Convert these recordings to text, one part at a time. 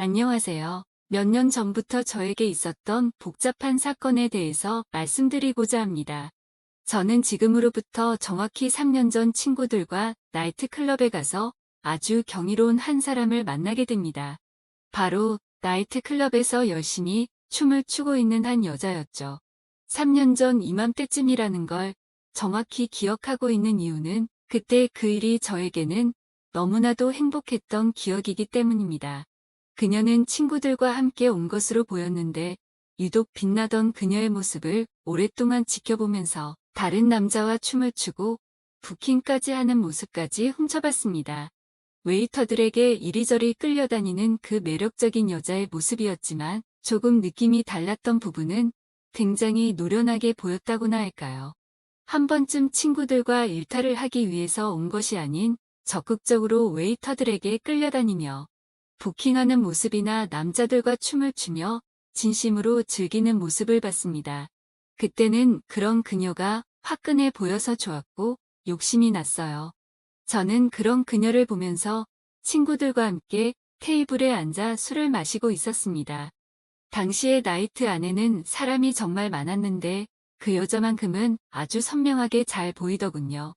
안녕하세요. 몇 년 전부터 저에게 있었던 복잡한 사건에 대해서 말씀드리고자 합니다. 저는 지금으로부터 정확히 3년 전 친구들과 나이트클럽에 가서 아주 경이로운 한 사람을 만나게 됩니다. 바로 나이트클럽에서 열심히 춤을 추고 있는 한 여자였죠. 3년 전 이맘때쯤이라는 걸 정확히 기억하고 있는 이유는 그때 그 일이 저에게는 너무나도 행복했던 기억이기 때문입니다. 그녀는 친구들과 함께 온 것으로 보였는데 유독 빛나던 그녀의 모습을 오랫동안 지켜보면서 다른 남자와 춤을 추고 부킹까지 하는 모습까지 훔쳐봤습니다. 웨이터들에게 이리저리 끌려다니는 그 매력적인 여자의 모습이었지만 조금 느낌이 달랐던 부분은 굉장히 노련하게 보였다고나 할까요? 한 번쯤 친구들과 일탈을 하기 위해서 온 것이 아닌 적극적으로 웨이터들에게 끌려다니며 부킹하는 모습이나 남자들과 춤을 추며 진심으로 즐기는 모습을 봤습니다. 그때는 그런 그녀가 화끈해 보여서 좋았고 욕심이 났어요. 저는 그런 그녀를 보면서 친구들과 함께 테이블에 앉아 술을 마시고 있었습니다. 당시의 나이트 안에는 사람이 정말 많았는데 그 여자만큼은 아주 선명하게 잘 보이더군요.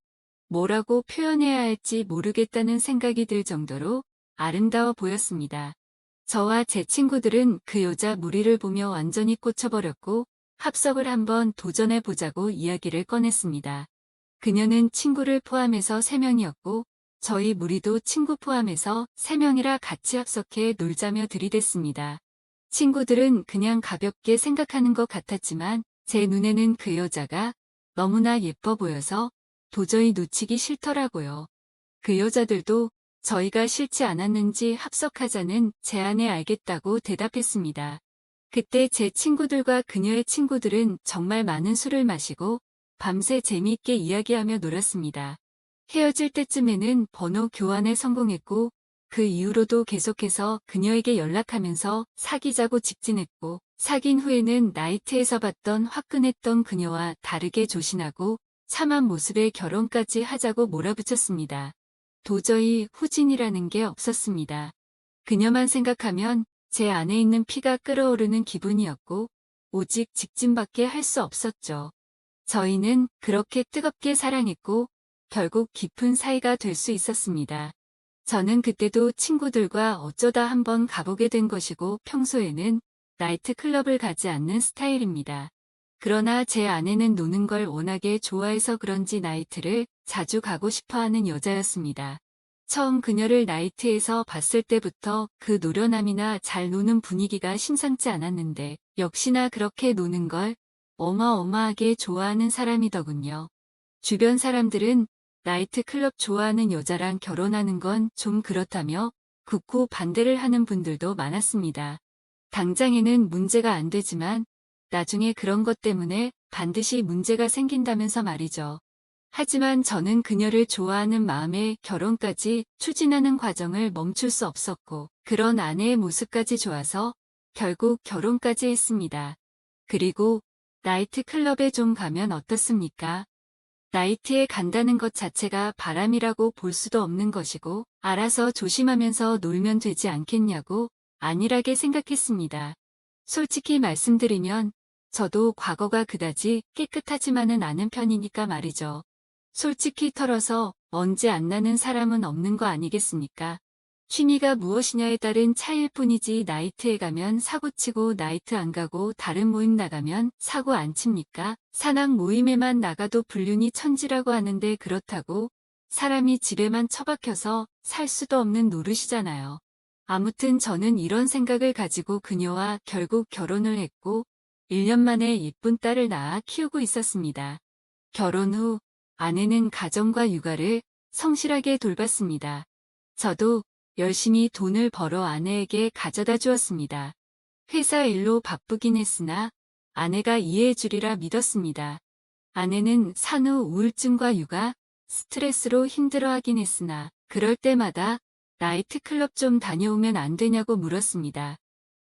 뭐라고 표현해야 할지 모르겠다는 생각이 들 정도로 아름다워 보였습니다. 저와 제 친구들은 그 여자 무리를 보며 완전히 꽂혀버렸고 합석을 한번 도전해보자고 이야기를 꺼냈습니다. 그녀는 친구를 포함해서 3명이었고 저희 무리도 친구 포함해서 3명이라 같이 합석해 놀자며 들이댔습니다. 친구들은 그냥 가볍게 생각하는 것 같았지만 제 눈에는 그 여자가 너무나 예뻐 보여서 도저히 놓치기 싫더라고요. 그 여자들도 저희가 싫지 않았는지 합석하자는 제안에 알겠다고 대답했습니다. 그때 제 친구들과 그녀의 친구들은 정말 많은 술을 마시고 밤새 재미있게 이야기하며 놀았습니다. 헤어질 때쯤에는 번호 교환에 성공했고 그 이후로도 계속해서 그녀에게 연락하면서 사귀자고 직진했고 사귄 후에는 나이트에서 봤던 화끈했던 그녀와 다르게 조신하고 참한 모습의 결혼까지 하자고 몰아붙였습니다. 도저히 후진이라는 게 없었습니다. 그녀만 생각하면 제 안에 있는 피가 끓어오르는 기분이었고 오직 직진밖에 할 수 없었죠. 저희는 그렇게 뜨겁게 사랑했고 결국 깊은 사이가 될 수 있었습니다. 저는 그때도 친구들과 어쩌다 한번 가보게 된 것이고 평소에는 나이트클럽을 가지 않는 스타일입니다. 그러나 제 아내는 노는 걸 워낙에 좋아해서 그런지 나이트를 자주 가고 싶어하는 여자였습니다. 처음 그녀를 나이트에서 봤을 때부터 그 노련함이나 잘 노는 분위기가 심상치 않았는데 역시나 그렇게 노는 걸 어마어마하게 좋아하는 사람이더군요. 주변 사람들은 나이트클럽 좋아하는 여자랑 결혼하는 건 좀 그렇다며 극구 반대를 하는 분들도 많았습니다. 당장에는 문제가 안 되지만 나중에 그런 것 때문에 반드시 문제가 생긴다면서 말이죠. 하지만 저는 그녀를 좋아하는 마음에 결혼까지 추진하는 과정을 멈출 수 없었고 그런 아내의 모습까지 좋아서 결국 결혼까지 했습니다. 그리고 나이트클럽에 좀 가면 어떻습니까? 나이트에 간다는 것 자체가 바람이라고 볼 수도 없는 것이고 알아서 조심하면서 놀면 되지 않겠냐고 안일하게 생각했습니다. 솔직히 말씀드리면 저도 과거가 그다지 깨끗하지만은 않은 편이니까 말이죠. 솔직히 털어서 먼지 안 나는 사람은 없는 거 아니겠습니까? 취미가 무엇이냐에 따른 차이일 뿐이지 나이트에 가면 사고치고 나이트 안 가고 다른 모임 나가면 사고 안 칩니까? 산악 모임에만 나가도 불륜이 천지라고 하는데 그렇다고 사람이 집에만 처박혀서 살 수도 없는 노릇이잖아요. 아무튼 저는 이런 생각을 가지고 그녀와 결국 결혼을 했고 1년 만에 예쁜 딸을 낳아 키우고 있었습니다. 결혼 후 아내는 가정과 육아를 성실하게 돌봤습니다. 저도 열심히 돈을 벌어 아내에게 가져다 주었습니다. 회사 일로 바쁘긴 했으나 아내가 이해해 주리라 믿었습니다. 아내는 산후 우울증과 육아, 스트레스로 힘들어하긴 했으나 그럴 때마다 나이트클럽 좀 다녀오면 안 되냐고 물었습니다.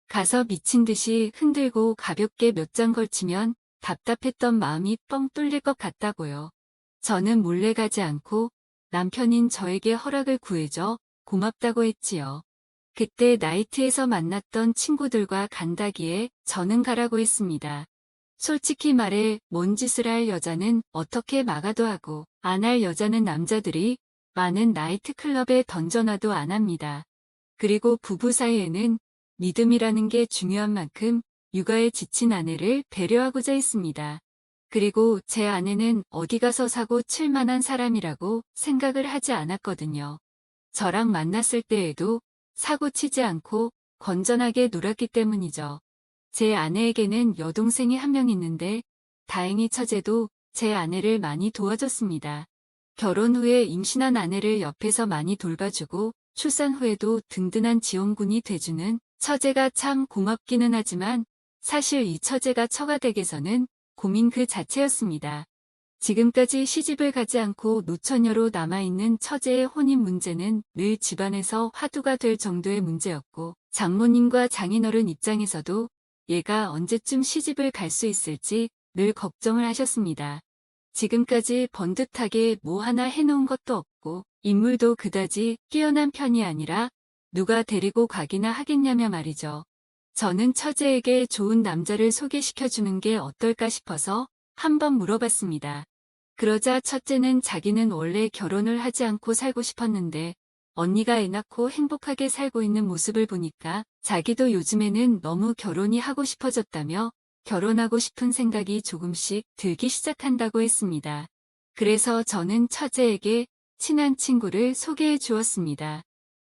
가서 미친 듯이 흔들고 가볍게 몇 장 걸치면 답답했던 마음이 뻥 뚫릴 것 같다고요. 저는 몰래 가지 않고 남편인 저에게 허락을 구해줘 고맙다고 했지요. 그때 나이트에서 만났던 친구들과 간다기에 저는 가라고 했습니다. 솔직히 말해 뭔 짓을 할 여자는 어떻게 막아도 하고 안 할 여자는 남자들이 많은 나이트클럽에 던져놔도 안 합니다. 그리고 부부 사이에는 믿음이라는 게 중요한 만큼 육아에 지친 아내를 배려하고자 했습니다. 그리고 제 아내는 어디 가서 사고 칠 만한 사람이라고 생각을 하지 않았거든요. 저랑 만났을 때에도 사고 치지 않고 건전하게 놀았기 때문이죠. 제 아내에게는 여동생이 한 명 있는데 다행히 처제도 제 아내를 많이 도와줬습니다. 결혼 후에 임신한 아내를 옆에서 많이 돌봐주고 출산 후에도 든든한 지원군이 돼주는 처제가 참 고맙기는 하지만 사실 이 처제가 처가댁에서는 고민 그 자체였습니다. 지금까지 시집을 가지 않고 노처녀로 남아있는 처제의 혼인 문제는 늘 집안에서 화두가 될 정도의 문제였고 장모님과 장인어른 입장에서도 얘가 언제쯤 시집을 갈 수 있을지 늘 걱정을 하셨습니다. 지금까지 번듯하게 뭐 하나 해놓은 것도 없고 인물도 그다지 뛰어난 편이 아니라 누가 데리고 가기나 하겠냐며 말이죠. 저는 처제에게 좋은 남자를 소개시켜주는 게 어떨까 싶어서 한번 물어봤습니다. 그러자 첫째는 자기는 원래 결혼을 하지 않고 살고 싶었는데 언니가 애 낳고 행복하게 살고 있는 모습을 보니까 자기도 요즘에는 너무 결혼이 하고 싶어졌다며 결혼하고 싶은 생각이 조금씩 들기 시작한다고 했습니다. 그래서 저는 처제에게 친한 친구를 소개해 주었습니다.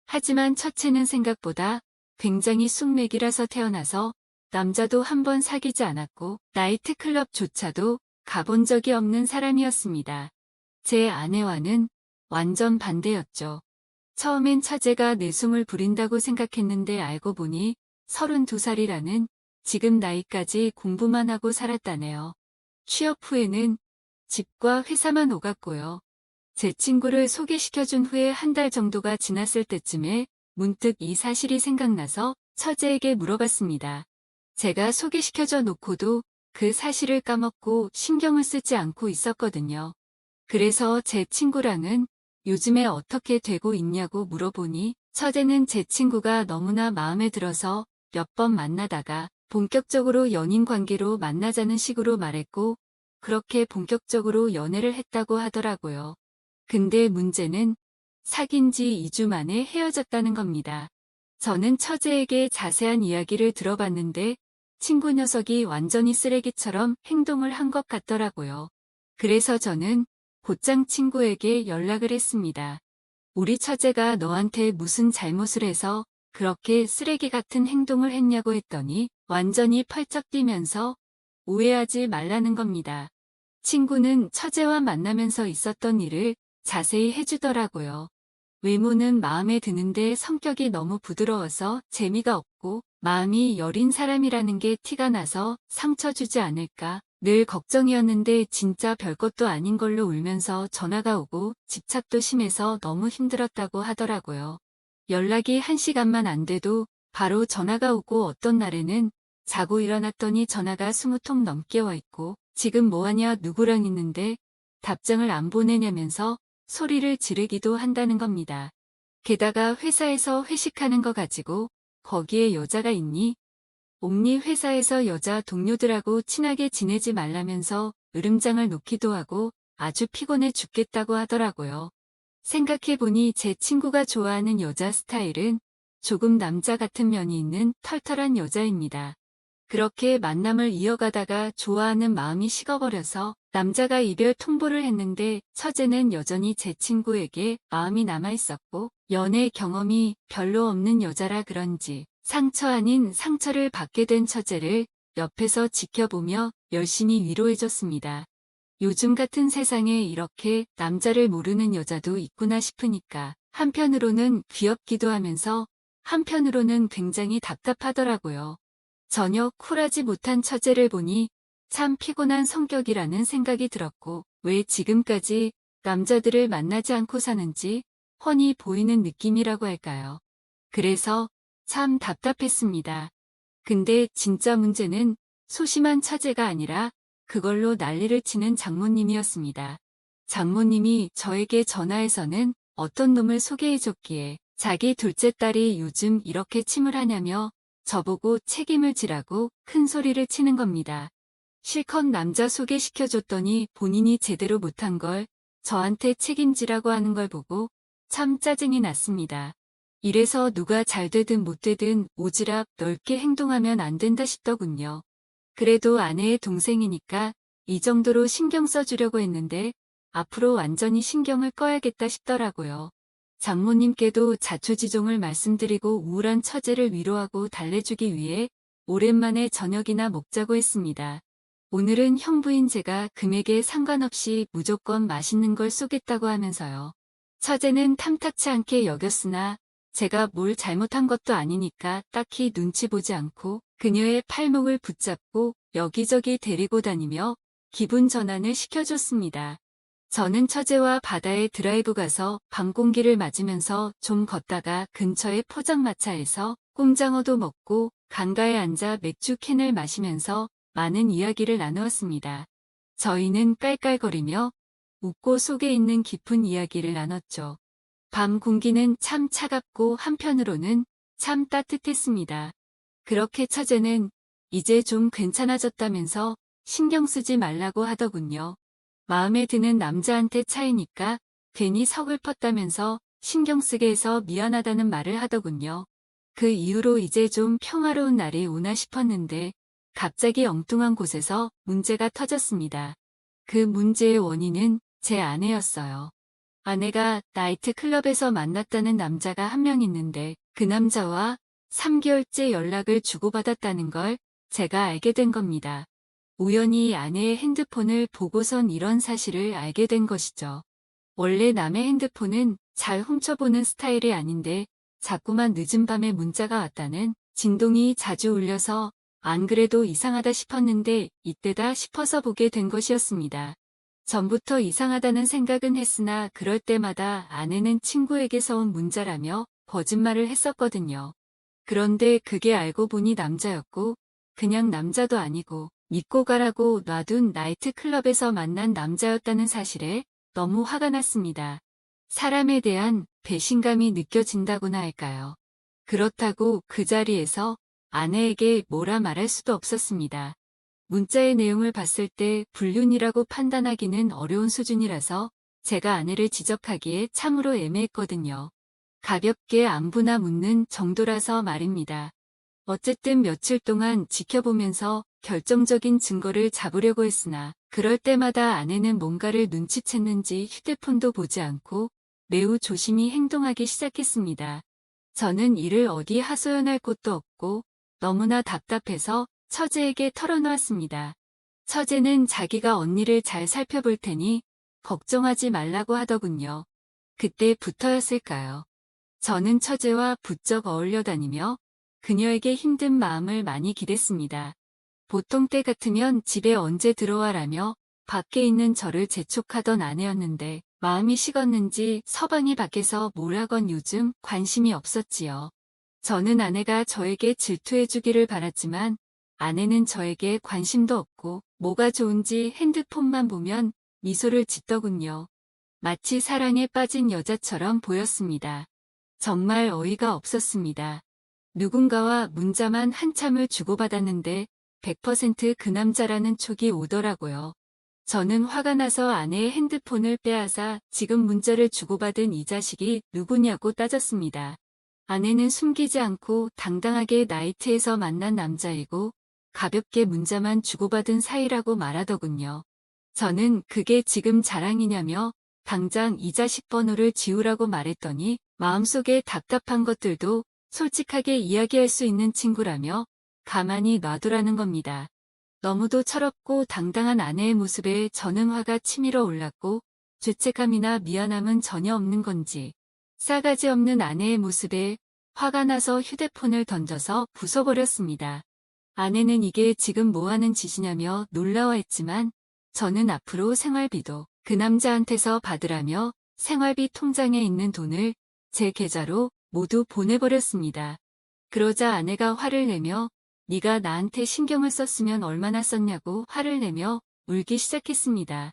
하지만 첫째는 생각보다 굉장히 쑥맥이라서 태어나서 남자도 한 번 사귀지 않았고 나이트클럽조차도 가본 적이 없는 사람이었습니다. 제 아내와는 완전 반대였죠. 처음엔 처제가 내숭을 부린다고 생각했는데 알고 보니 32살이라는 지금 나이까지 공부만 하고 살았다네요. 취업 후에는 집과 회사만 오갔고요. 제 친구를 소개시켜준 후에 한 달 정도가 지났을 때쯤에 문득 이 사실이 생각나서 처제에게 물어봤습니다. 제가 소개시켜줘 놓고도 그 사실을 까먹고 신경을 쓰지 않고 있었거든요. 그래서 제 친구랑은 요즘에 어떻게 되고 있냐고 물어보니 처제는 제 친구가 너무나 마음에 들어서 몇 번 만나다가 본격적으로 연인 관계로 만나자는 식으로 말했고 그렇게 본격적으로 연애를 했다고 하더라고요. 근데 문제는 사귄 지 2주 만에 헤어졌다는 겁니다. 저는 처제에게 자세한 이야기를 들어봤는데 친구 녀석이 완전히 쓰레기처럼 행동을 한 것 같더라고요. 그래서 저는 곧장 친구에게 연락을 했습니다. 우리 처제가 너한테 무슨 잘못을 해서 그렇게 쓰레기 같은 행동을 했냐고 했더니 완전히 펄쩍 뛰면서 오해하지 말라는 겁니다. 친구는 처제와 만나면서 있었던 일을 자세히 해주더라고요. 외모는 마음에 드는데 성격이 너무 부드러워서 재미가 없고 마음이 여린 사람이라는 게 티가 나서 상처 주지 않을까 늘 걱정이었는데 진짜 별것도 아닌 걸로 울면서 전화가 오고 집착도 심해서 너무 힘들었다고 하더라고요. 연락이 1시간만 안 돼도 바로 전화가 오고 어떤 날에는 자고 일어났더니 전화가 20통 넘게 와 있고 지금 뭐하냐 누구랑 있는데 답장을 안 보내냐면서 소리를 지르기도 한다는 겁니다. 게다가 회사에서 회식하는 거 가지고 거기에 여자가 있니? 옴니 회사에서 여자 동료들하고 친하게 지내지 말라면서 으름장을 놓기도 하고 아주 피곤해 죽겠다고 하더라고요. 생각해보니 제 친구가 좋아하는 여자 스타일은 조금 남자 같은 면이 있는 털털한 여자입니다. 그렇게 만남을 이어가다가 좋아하는 마음이 식어버려서 남자가 이별 통보를 했는데 처제는 여전히 제 친구에게 마음이 남아있었고 연애 경험이 별로 없는 여자라 그런지 상처 아닌 상처를 받게 된 처제를 옆에서 지켜보며 열심히 위로해줬습니다. 요즘 같은 세상에 이렇게 남자를 모르는 여자도 있구나 싶으니까 한편으로는 귀엽기도 하면서 한편으로는 굉장히 답답하더라고요. 전혀 쿨하지 못한 처제를 보니 참 피곤한 성격이라는 생각이 들었고 왜 지금까지 남자들을 만나지 않고 사는지 훤히 보이는 느낌이라고 할까요. 그래서 참 답답했습니다. 근데 진짜 문제는 소심한 처제가 아니라 그걸로 난리를 치는 장모님이었습니다. 장모님이 저에게 전화해서는 어떤 놈을 소개해줬기에 자기 둘째 딸이 요즘 이렇게 침을 하냐며 저보고 책임을 지라고 큰 소리를 치는 겁니다. 실컷 남자 소개시켜줬더니 본인이 제대로 못한 걸 저한테 책임지라고 하는 걸 보고 참 짜증이 났습니다. 이래서 누가 잘 되든 못 되든 오지랖 넓게 행동하면 안 된다 싶더군요. 그래도 아내의 동생이니까 이 정도로 신경 써주려고 했는데 앞으로 완전히 신경을 꺼야겠다 싶더라고요. 장모님께도 자초지종을 말씀드리고 우울한 처제를 위로하고 달래주기 위해 오랜만에 저녁이나 먹자고 했습니다. 오늘은 형부인 제가 금액에 상관없이 무조건 맛있는 걸 쏘겠다고 하면서요. 처제는 탐탁치 않게 여겼으나 제가 뭘 잘못한 것도 아니니까 딱히 눈치 보지 않고 그녀의 팔목을 붙잡고 여기저기 데리고 다니며 기분 전환을 시켜줬습니다. 저는 처제와 바다에 드라이브 가서 밤 공기를 맞으면서 좀 걷다가 근처의 포장마차에서 꼼장어도 먹고 강가에 앉아 맥주 캔을 마시면서 많은 이야기를 나누었습니다. 저희는 깔깔거리며 웃고 속에 있는 깊은 이야기를 나눴죠. 밤 공기는 참 차갑고 한편으로는 참 따뜻했습니다. 그렇게 처제는 이제 좀 괜찮아졌다면서 신경 쓰지 말라고 하더군요. 마음에 드는 남자한테 차이니까 괜히 서글펐다면서 신경 쓰게 해서 미안하다는 말을 하더군요. 그 이후로 이제 좀 평화로운 날이 오나 싶었는데 갑자기 엉뚱한 곳에서 문제가 터졌습니다. 그 문제의 원인은 제 아내였어요. 아내가 나이트클럽에서 만났다는 남자가 한 명 있는데 그 남자와 3개월째 연락을 주고받았다는 걸 제가 알게 된 겁니다. 우연히 아내의 핸드폰을 보고선 이런 사실을 알게 된 것이죠. 원래 남의 핸드폰은 잘 훔쳐보는 스타일이 아닌데 자꾸만 늦은 밤에 문자가 왔다는 진동이 자주 울려서 안 그래도 이상하다 싶었는데 이때다 싶어서 보게 된 것이었습니다. 전부터 이상하다는 생각은 했으나 그럴 때마다 아내는 친구에게서 온 문자라며 거짓말을 했었거든요. 그런데 그게 알고 보니 남자였고 그냥 남자도 아니고 믿고 가라고 놔둔 나이트클럽에서 만난 남자였다는 사실에 너무 화가 났습니다. 사람에 대한 배신감이 느껴진다고나 할까요? 그렇다고 그 자리에서 아내에게 뭐라 말할 수도 없었습니다. 문자의 내용을 봤을 때 불륜이라고 판단하기는 어려운 수준이라서 제가 아내를 지적하기에 참으로 애매했거든요. 가볍게 안부나 묻는 정도라서 말입니다. 어쨌든 며칠 동안 지켜보면서 결정적인 증거를 잡으려고 했으나 그럴 때마다 아내는 뭔가를 눈치챘는지 휴대폰도 보지 않고 매우 조심히 행동하기 시작했습니다. 저는 이를 어디 하소연할 곳도 없고 너무나 답답해서 처제에게 털어놓았습니다. 처제는 자기가 언니를 잘 살펴볼 테니 걱정하지 말라고 하더군요. 그때부터였을까요? 저는 처제와 부쩍 어울려 다니며 그녀에게 힘든 마음을 많이 기댔습니다. 보통 때 같으면 집에 언제 들어와라며 밖에 있는 저를 재촉하던 아내였는데 마음이 식었는지 서방이 밖에서 뭘 하건 요즘 관심이 없었지요. 저는 아내가 저에게 질투해주기를 바랐지만 아내는 저에게 관심도 없고 뭐가 좋은지 핸드폰만 보면 미소를 짓더군요. 마치 사랑에 빠진 여자처럼 보였습니다. 정말 어이가 없었습니다. 누군가와 문자만 한참을 주고받았는데 100% 그 남자라는 촉이 오더라고요. 저는 화가 나서 아내의 핸드폰을 빼앗아 지금 문자를 주고받은 이 자식이 누구냐고 따졌습니다. 아내는 숨기지 않고 당당하게 나이트에서 만난 남자이고 가볍게 문자만 주고받은 사이라고 말하더군요. 저는 그게 지금 자랑이냐며 당장 이 자식 번호를 지우라고 말했더니 마음속에 답답한 것들도 솔직하게 이야기할 수 있는 친구라며 가만히 놔두라는 겁니다. 너무도 철없고 당당한 아내의 모습에 저는 화가 치밀어 올랐고 죄책감이나 미안함은 전혀 없는 건지 싸가지 없는 아내의 모습에 화가 나서 휴대폰을 던져서 부숴버렸습니다. 아내는 이게 지금 뭐하는 짓이냐며 놀라워했지만 저는 앞으로 생활비도 그 남자한테서 받으라며 생활비 통장에 있는 돈을 제 계좌로 모두 보내버렸습니다. 그러자 아내가 화를 내며 네가 나한테 신경을 썼으면 얼마나 썼냐고 화를 내며 울기 시작했습니다.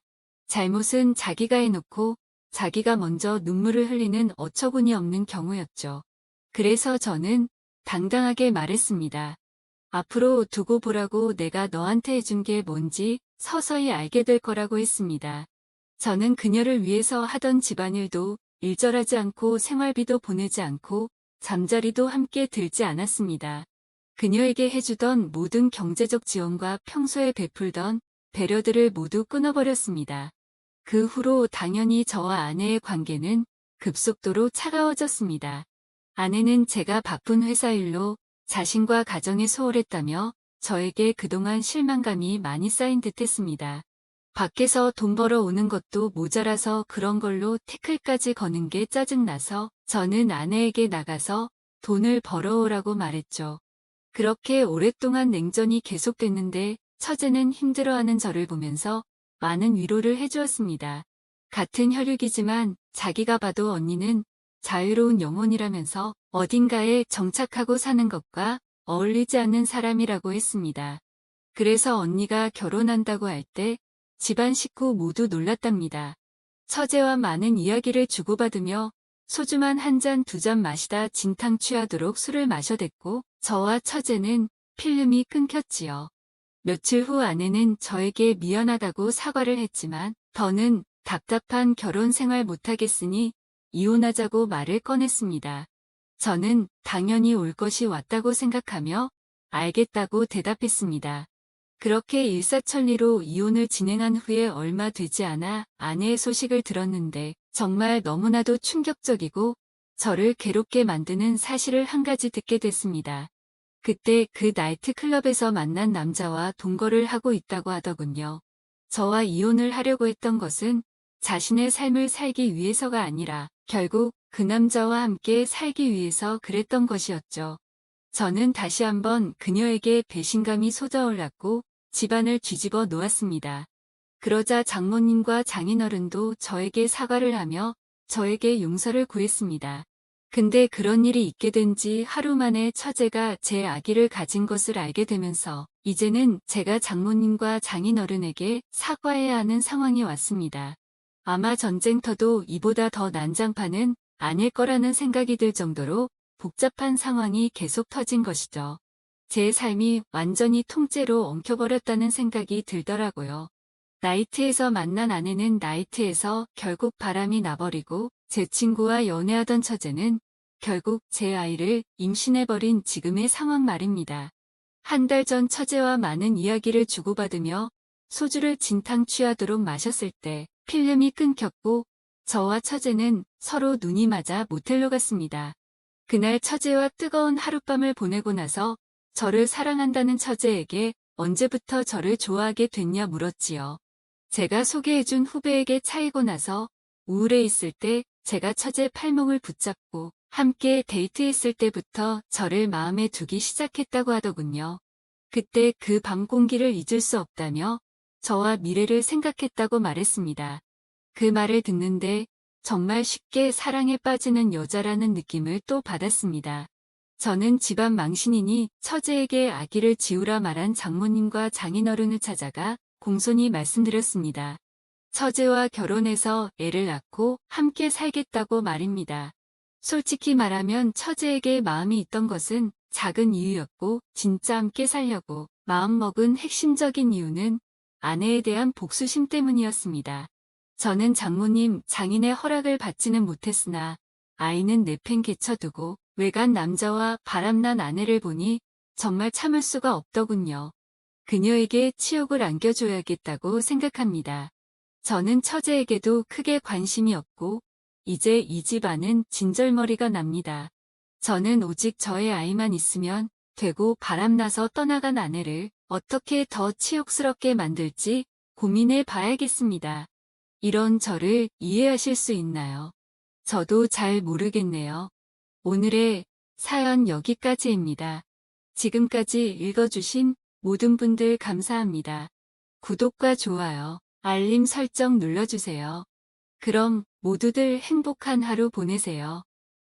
잘못은 자기가 해놓고 자기가 먼저 눈물을 흘리는 어처구니 없는 경우였죠. 그래서 저는 당당하게 말했습니다. 앞으로 두고 보라고 내가 너한테 해준 게 뭔지 서서히 알게 될 거라고 했습니다. 저는 그녀를 위해서 하던 집안일도 일절하지 않고 생활비도 보내지 않고 잠자리도 함께 들지 않았습니다. 그녀에게 해주던 모든 경제적 지원과 평소에 베풀던 배려들을 모두 끊어버렸습니다. 그 후로 당연히 저와 아내의 관계는 급속도로 차가워졌습니다. 아내는 제가 바쁜 회사 일로 자신과 가정에 소홀했다며 저에게 그동안 실망감이 많이 쌓인 듯했습니다. 밖에서 돈 벌어 오는 것도 모자라서 그런 걸로 태클까지 거는 게 짜증나서 저는 아내에게 나가서 돈을 벌어오라고 말했죠. 그렇게 오랫동안 냉전이 계속됐는데 처제는 힘들어하는 저를 보면서 많은 위로를 해주었습니다. 같은 혈육이지만 자기가 봐도 언니는 자유로운 영혼이라면서 어딘가에 정착하고 사는 것과 어울리지 않는 사람이라고 했습니다. 그래서 언니가 결혼한다고 할 때 집안 식구 모두 놀랐답니다. 처제와 많은 이야기를 주고받으며 소주만 한 잔 두 잔 마시다 진탕 취하도록 술을 마셔댔고 저와 처제는 필름이 끊겼지요. 며칠 후 아내는 저에게 미안하다고 사과를 했지만 더는 답답한 결혼 생활 못하겠으니 이혼하자고 말을 꺼냈습니다. 저는 당연히 올 것이 왔다고 생각하며 알겠다고 대답했습니다. 그렇게 일사천리로 이혼을 진행한 후에 얼마 되지 않아 아내의 소식을 들었는데 정말 너무나도 충격적이고 저를 괴롭게 만드는 사실을 한 가지 듣게 됐습니다. 그때 그 나이트클럽에서 만난 남자와 동거를 하고 있다고 하더군요. 저와 이혼을 하려고 했던 것은 자신의 삶을 살기 위해서가 아니라 결국 그 남자와 함께 살기 위해서 그랬던 것이었죠. 저는 다시 한번 그녀에게 배신감이 솟아올랐고 집안을 뒤집어 놓았습니다. 그러자 장모님과 장인어른도 저에게 사과를 하며 저에게 용서를 구했습니다. 근데 그런 일이 있게 된 지 하루 만에 처제가 제 아기를 가진 것을 알게 되면서 이제는 제가 장모님과 장인어른에게 사과해야 하는 상황이 왔습니다. 아마 전쟁터도 이보다 더 난장판은 아닐 거라는 생각이 들 정도로 복잡한 상황이 계속 터진 것이죠. 제 삶이 완전히 통째로 엉켜버렸다는 생각이 들더라고요. 나이트에서 만난 아내는 나이트에서 결국 바람이 나버리고 제 친구와 연애하던 처제는 결국 제 아이를 임신해버린 지금의 상황 말입니다. 한 달 전 처제와 많은 이야기를 주고받으며 소주를 진탕 취하도록 마셨을 때 필름이 끊겼고 저와 처제는 서로 눈이 맞아 모텔로 갔습니다. 그날 처제와 뜨거운 하룻밤을 보내고 나서 저를 사랑한다는 처제에게 언제부터 저를 좋아하게 됐냐 물었지요. 제가 소개해준 후배에게 차이고 나서 우울해 있을 때 제가 처제 팔목을 붙잡고 함께 데이트했을 때부터 저를 마음에 두기 시작했다고 하더군요. 그때 그 밤 공기를 잊을 수 없다며 저와 미래를 생각했다고 말했습니다. 그 말을 듣는데 정말 쉽게 사랑에 빠지는 여자라는 느낌을 또 받았습니다. 저는 집안 망신이니 처제에게 아기를 지우라 말한 장모님과 장인어른을 찾아가 공손히 말씀드렸습니다. 처제와 결혼해서 애를 낳고 함께 살겠다고 말입니다. 솔직히 말하면 처제에게 마음이 있던 것은 작은 이유였고 진짜 함께 살려고 마음먹은 핵심적인 이유는 아내에 대한 복수심 때문이었습니다. 저는 장모님, 장인의 허락을 받지는 못했으나 아이는 내팽개쳐두고 외간 남자와 바람난 아내를 보니 정말 참을 수가 없더군요. 그녀에게 치욕을 안겨줘야겠다고 생각합니다. 저는 처제에게도 크게 관심이 없고 이제 이 집안은 진절머리가 납니다. 저는 오직 저의 아이만 있으면 되고 바람나서 떠나간 아내를 어떻게 더 치욕스럽게 만들지 고민해 봐야겠습니다. 이런 저를 이해하실 수 있나요? 저도 잘 모르겠네요. 오늘의 사연 여기까지입니다. 지금까지 읽어주신 모든 분들 감사합니다. 구독과 좋아요, 알림 설정 눌러주세요. 그럼 모두들 행복한 하루 보내세요.